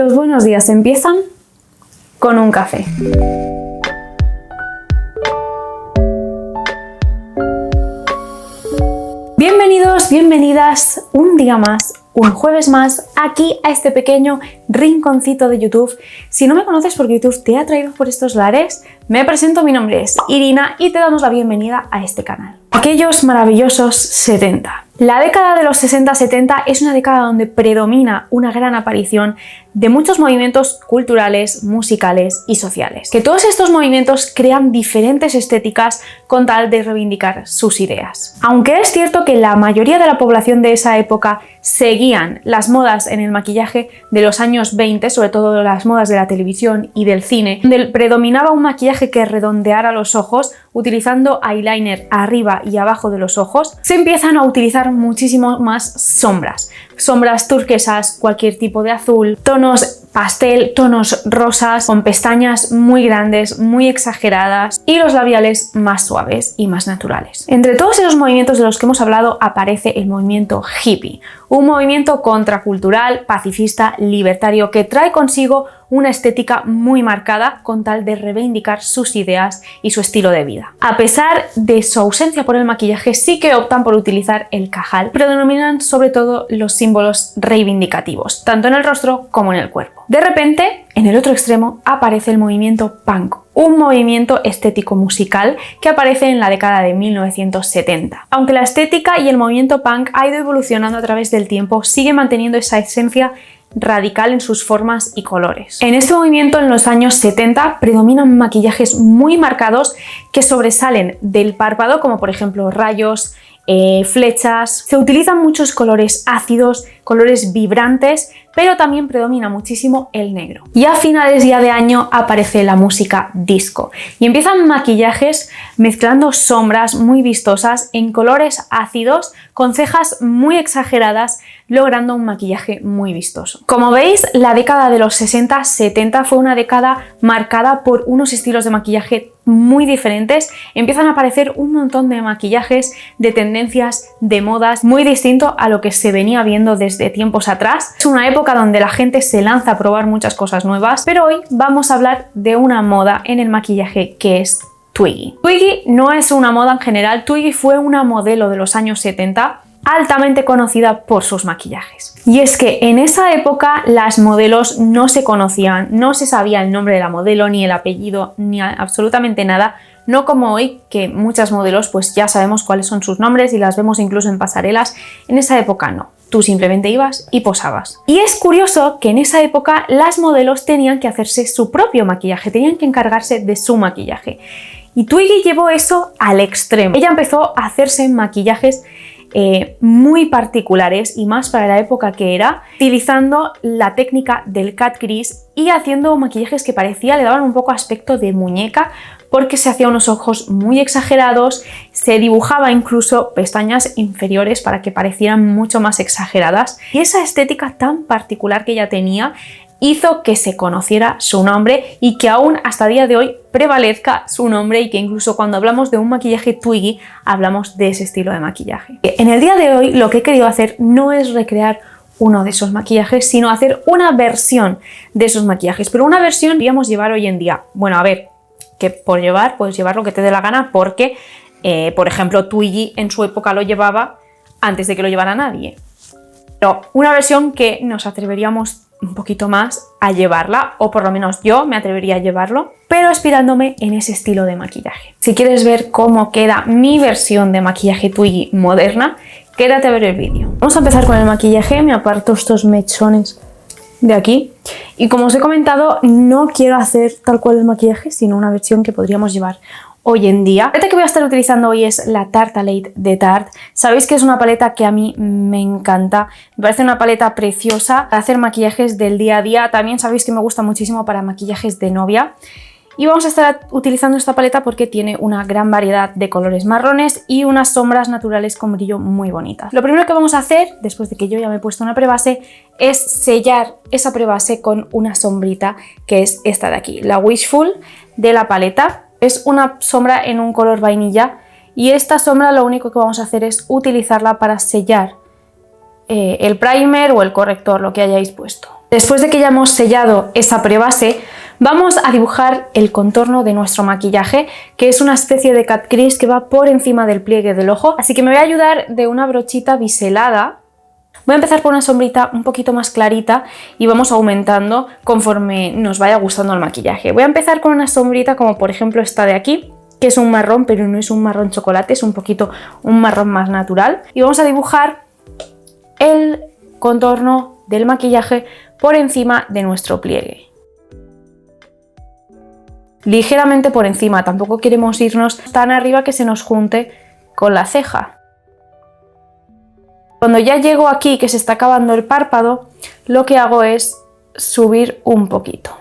Los buenos días empiezan con un café. Bienvenidos, bienvenidas un día más, un jueves más, aquí a este pequeño rinconcito de YouTube. Si no me conoces porque YouTube te ha traído por estos lares, me presento, mi nombre es Irina y te damos la bienvenida a este canal. Aquellos maravillosos 70. La década de los 60-70 es una década donde predomina una gran aparición de muchos movimientos culturales, musicales y sociales. Que todos estos movimientos crean diferentes estéticas con tal de reivindicar sus ideas. Aunque es cierto que la mayoría de la población de esa época seguían las modas en el maquillaje de los años 20, sobre todo las modas de la televisión y del cine, donde predominaba un maquillaje que redondeara los ojos, utilizando eyeliner arriba y abajo de los ojos, se empiezan a utilizar muchísimo más sombras. Sombras turquesas, cualquier tipo de azul, tonos pastel, tonos rosas, con pestañas muy grandes, muy exageradas y los labiales más suaves y más naturales. Entre todos esos movimientos de los que hemos hablado aparece el movimiento hippie, un movimiento contracultural, pacifista, libertario que trae consigo una estética muy marcada con tal de reivindicar sus ideas y su estilo de vida. A pesar de su ausencia por el maquillaje, sí que optan por utilizar el cajal, predominan sobre todo los símbolos reivindicativos, tanto en el rostro como en el cuerpo. De repente, en el otro extremo, aparece el movimiento punk, un movimiento estético musical que aparece en la década de 1970. Aunque la estética y el movimiento punk ha ido evolucionando a través del tiempo, sigue manteniendo esa esencia radical en sus formas y colores. En este movimiento, en los años 70, predominan maquillajes muy marcados que sobresalen del párpado, como por ejemplo rayos, flechas. Se utilizan muchos colores ácidos, colores vibrantes, pero también predomina muchísimo el negro. Y a finales ya de año aparece la música disco y empiezan maquillajes mezclando sombras muy vistosas en colores ácidos con cejas muy exageradas, logrando un maquillaje muy vistoso. Como veis, la década de los 60-70 fue una década marcada por unos estilos de maquillaje muy diferentes. Empiezan a aparecer un montón de maquillajes, de tendencias, de modas, muy distinto a lo que se venía viendo desde tiempos atrás. Es una época donde la gente se lanza a probar muchas cosas nuevas, pero hoy vamos a hablar de una moda en el maquillaje que es Twiggy. Twiggy no es una moda en general. Twiggy fue una modelo de los años 70 altamente conocida por sus maquillajes. Y es que en esa época las modelos no se conocían, no se sabía el nombre de la modelo, ni el apellido, ni absolutamente nada, no como hoy que muchas modelos pues ya sabemos cuáles son sus nombres y las vemos incluso en pasarelas. En esa época no, tú simplemente ibas y posabas. Y es curioso que en esa época las modelos tenían que hacerse su propio maquillaje, tenían que encargarse de su maquillaje. Y Twiggy llevó eso al extremo. Ella empezó a hacerse maquillajes muy particulares y más para la época que era, utilizando la técnica del cat crease y haciendo maquillajes que le daban un poco aspecto de muñeca, porque se hacía unos ojos muy exagerados, se dibujaba incluso pestañas inferiores para que parecieran mucho más exageradas, y esa estética tan particular que ella tenía hizo que se conociera su nombre y que aún hasta el día de hoy prevalezca su nombre, y que incluso cuando hablamos de un maquillaje Twiggy hablamos de ese estilo de maquillaje. En el día de hoy lo que he querido hacer no es recrear uno de esos maquillajes, sino hacer una versión de esos maquillajes, pero una versión que podríamos llevar hoy en día. Bueno, a ver, que por llevar puedes llevar lo que te dé la gana, porque por ejemplo Twiggy en su época lo llevaba antes de que lo llevara nadie, pero una versión que nos atreveríamos un poquito más a llevarla, o por lo menos yo me atrevería a llevarlo, pero inspirándome en ese estilo de maquillaje. Si quieres ver cómo queda mi versión de maquillaje Twiggy moderna, quédate a ver el vídeo. Vamos a empezar con el maquillaje. Me aparto estos mechones de aquí y, como os he comentado, no quiero hacer tal cual el maquillaje, sino una versión que podríamos llevar hoy en día. La paleta que voy a estar utilizando hoy es la Tartelette de Tarte. Sabéis que es una paleta que a mí me encanta, me parece una paleta preciosa para hacer maquillajes del día a día. También sabéis que me gusta muchísimo para maquillajes de novia. Y vamos a estar utilizando esta paleta porque tiene una gran variedad de colores marrones y unas sombras naturales con brillo muy bonitas. Lo primero que vamos a hacer, después de que yo ya me he puesto una prebase, es sellar esa prebase con una sombrita, que es esta de aquí, la Wishful de la paleta. Es una sombra en un color vainilla, y esta sombra lo único que vamos a hacer es utilizarla para sellar el primer o el corrector, lo que hayáis puesto. Después de que ya hemos sellado esa prebase, vamos a dibujar el contorno de nuestro maquillaje, que es una especie de cut crease que va por encima del pliegue del ojo. Así que me voy a ayudar de una brochita biselada. Voy a empezar por una sombrita un poquito más clarita y vamos aumentando conforme nos vaya gustando el maquillaje. Voy a empezar con una sombrita como por ejemplo esta de aquí, que es un marrón, pero no es un marrón chocolate, es un poquito un marrón más natural. Y vamos a dibujar el contorno del maquillaje por encima de nuestro pliegue. Ligeramente por encima, tampoco queremos irnos tan arriba que se nos junte con la ceja. Cuando ya llego aquí, que se está acabando el párpado, lo que hago es subir un poquito.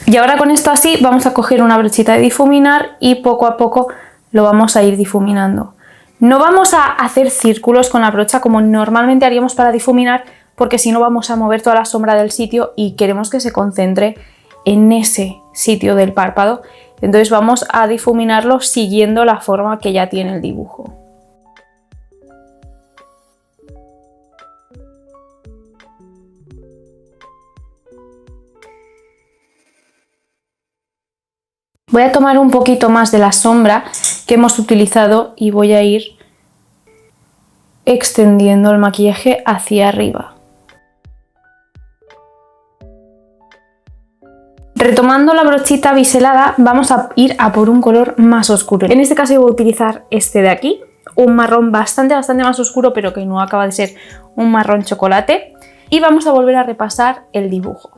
Y ahora con esto así vamos a coger una brochita de difuminar y poco a poco lo vamos a ir difuminando. No vamos a hacer círculos con la brocha como normalmente haríamos para difuminar, porque si no vamos a mover toda la sombra del sitio y queremos que se concentre en ese sitio del párpado. Entonces vamos a difuminarlo siguiendo la forma que ya tiene el dibujo. Voy a tomar un poquito más de la sombra que hemos utilizado y voy a ir extendiendo el maquillaje hacia arriba. Retomando la brochita biselada, vamos a ir a por un color más oscuro. En este caso yo voy a utilizar este de aquí, un marrón bastante más oscuro, pero que no acaba de ser un marrón chocolate. Y vamos a volver a repasar el dibujo.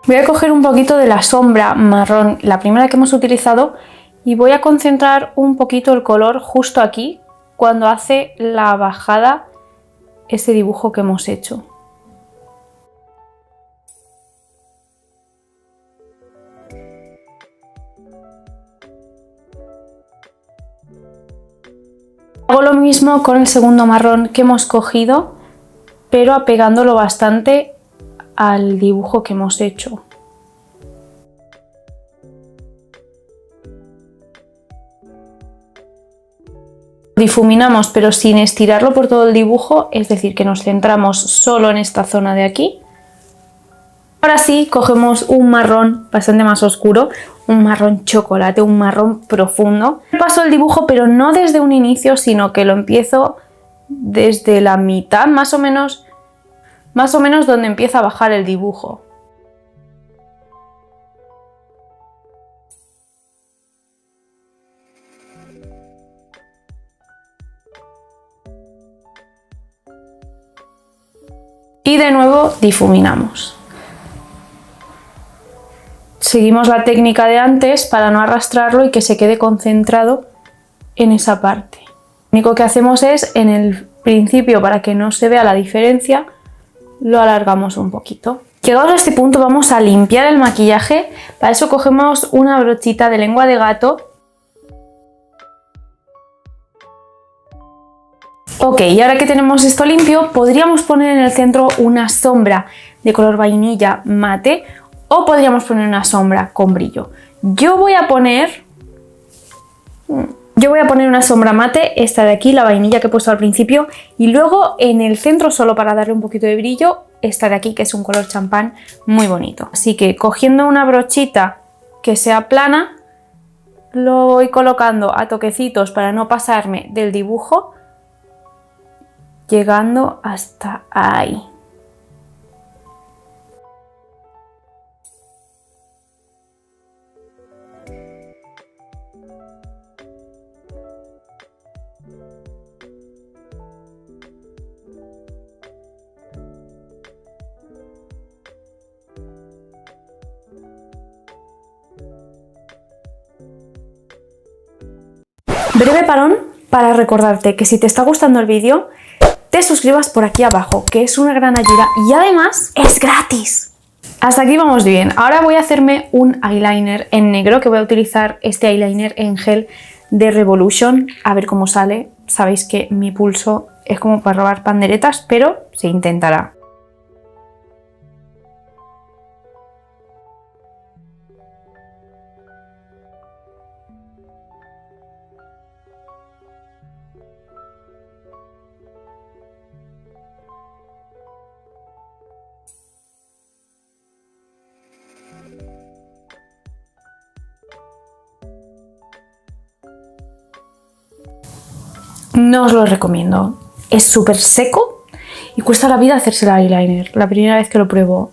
Voy a coger un poquito de la sombra marrón, la primera que hemos utilizado, y voy a concentrar un poquito el color justo aquí, cuando hace la bajada ese dibujo que hemos hecho. Hago lo mismo con el segundo marrón que hemos cogido, pero apegándolo bastante al dibujo que hemos hecho. Difuminamos pero sin estirarlo por todo el dibujo, es decir, que nos centramos solo en esta zona de aquí. Ahora sí, cogemos un marrón bastante más oscuro, un marrón chocolate, un marrón profundo. Paso el dibujo, pero no desde un inicio, sino que lo empiezo desde la mitad, más o menos donde empieza a bajar el dibujo. Y de nuevo difuminamos. Seguimos la técnica de antes para no arrastrarlo y que se quede concentrado en esa parte. Lo único que hacemos es, en el principio, para que no se vea la diferencia, lo alargamos un poquito. Llegados a este punto vamos a limpiar el maquillaje. Para eso cogemos una brochita de lengua de gato. Ok, y ahora que tenemos esto limpio, podríamos poner en el centro una sombra de color vainilla mate o podríamos poner una sombra con brillo. Yo voy a poner una sombra mate, esta de aquí, la vainilla que he puesto al principio, y luego en el centro, solo para darle un poquito de brillo, esta de aquí, que es un color champán muy bonito. Así que cogiendo una brochita que sea plana, lo voy colocando a toquecitos para no pasarme del dibujo, llegando hasta ahí. Breve parón para recordarte que si te está gustando el vídeo, te suscribas por aquí abajo, que es una gran ayuda y además es gratis. Hasta aquí vamos bien. Ahora voy a hacerme un eyeliner en negro, que voy a utilizar este eyeliner en gel de Revolution, a ver cómo sale. Sabéis que mi pulso es como para robar panderetas, pero se intentará. No os lo recomiendo. Es súper seco y cuesta la vida hacerse el eyeliner. La primera vez que lo pruebo,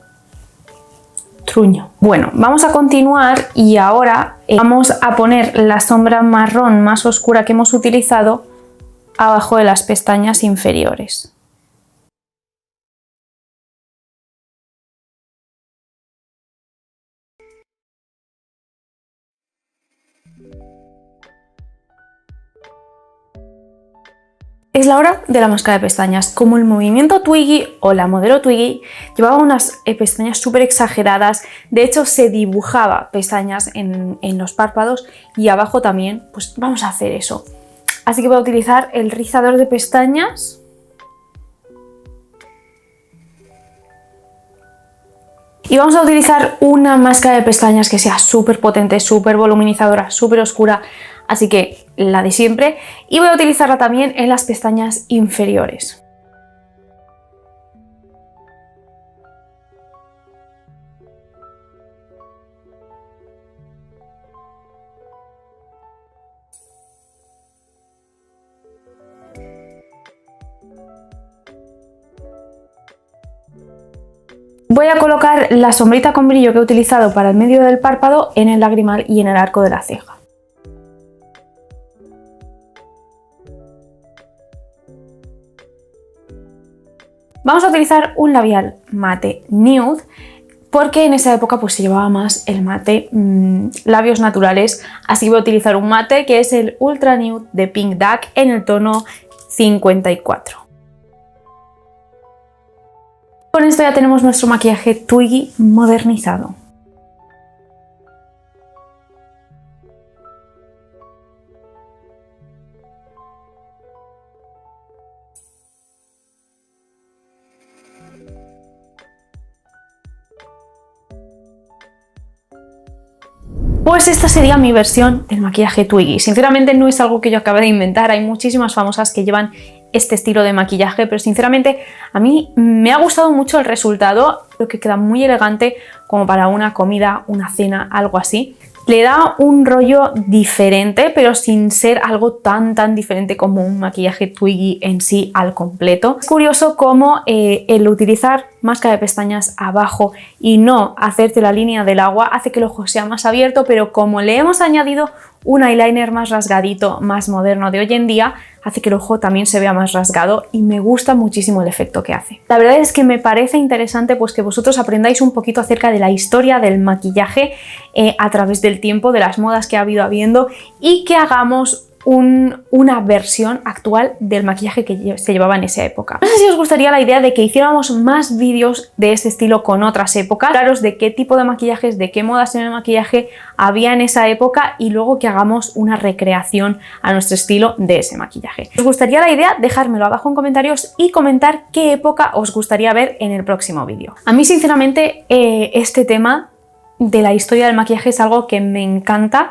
truño. Bueno, vamos a continuar y ahora vamos a poner la sombra marrón más oscura que hemos utilizado abajo de las pestañas inferiores. Es la hora de la máscara de pestañas. Como el movimiento Twiggy o la modelo Twiggy llevaba unas pestañas súper exageradas, de hecho se dibujaba pestañas en los párpados y abajo también, pues vamos a hacer eso. Así que voy a utilizar el rizador de pestañas. Y vamos a utilizar una máscara de pestañas que sea súper potente, súper voluminizadora, súper oscura. Así que la de siempre, y voy a utilizarla también en las pestañas inferiores. Voy a colocar la sombrita con brillo que he utilizado para el medio del párpado en el lagrimal y en el arco de la ceja. Vamos a utilizar un labial mate nude porque en esa época pues se llevaba más el mate labios naturales, así que voy a utilizar un mate que es el Ultra Nude de Pink Duck en el tono 54. Con esto ya tenemos nuestro maquillaje Twiggy modernizado. Pues esta sería mi versión del maquillaje Twiggy. Sinceramente no es algo que yo acabe de inventar, hay muchísimas famosas que llevan este estilo de maquillaje, pero sinceramente a mí me ha gustado mucho el resultado, creo que queda muy elegante como para una comida, una cena, algo así. Le da un rollo diferente, pero sin ser algo tan diferente como un maquillaje Twiggy en sí al completo. Es curioso cómo el utilizar máscara de pestañas abajo y no hacerte la línea del agua hace que el ojo sea más abierto, pero como le hemos añadido un eyeliner más rasgadito, más moderno de hoy en día, hace que el ojo también se vea más rasgado y me gusta muchísimo el efecto que hace. La verdad es que me parece interesante pues que vosotros aprendáis un poquito acerca de la historia del maquillaje a través del tiempo, de las modas que ha habiendo y que hagamos una versión actual del maquillaje que se llevaba en esa época. No sé si os gustaría la idea de que hiciéramos más vídeos de este estilo con otras épocas, claros de qué tipo de maquillajes, de qué modas en el maquillaje había en esa época y luego que hagamos una recreación a nuestro estilo de ese maquillaje. ¿Os gustaría la idea? Dejármelo abajo en comentarios y comentar qué época os gustaría ver en el próximo vídeo. A mí sinceramente este tema de la historia del maquillaje es algo que me encanta.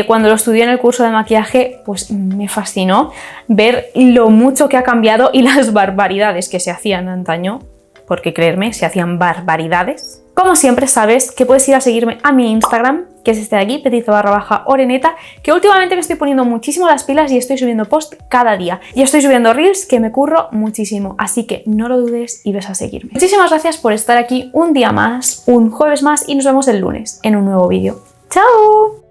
Cuando lo estudié en el curso de maquillaje pues me fascinó ver lo mucho que ha cambiado y las barbaridades que se hacían antaño, porque creerme, se hacían barbaridades. Como siempre sabes que puedes ir a seguirme a mi Instagram, que es este de aquí, petit_oreneta, que últimamente me estoy poniendo muchísimo las pilas y estoy subiendo post cada día. Y estoy subiendo reels que me curro muchísimo, así que no lo dudes y ves a seguirme. Muchísimas gracias por estar aquí un día más, un jueves más y nos vemos el lunes en un nuevo vídeo. ¡Chao!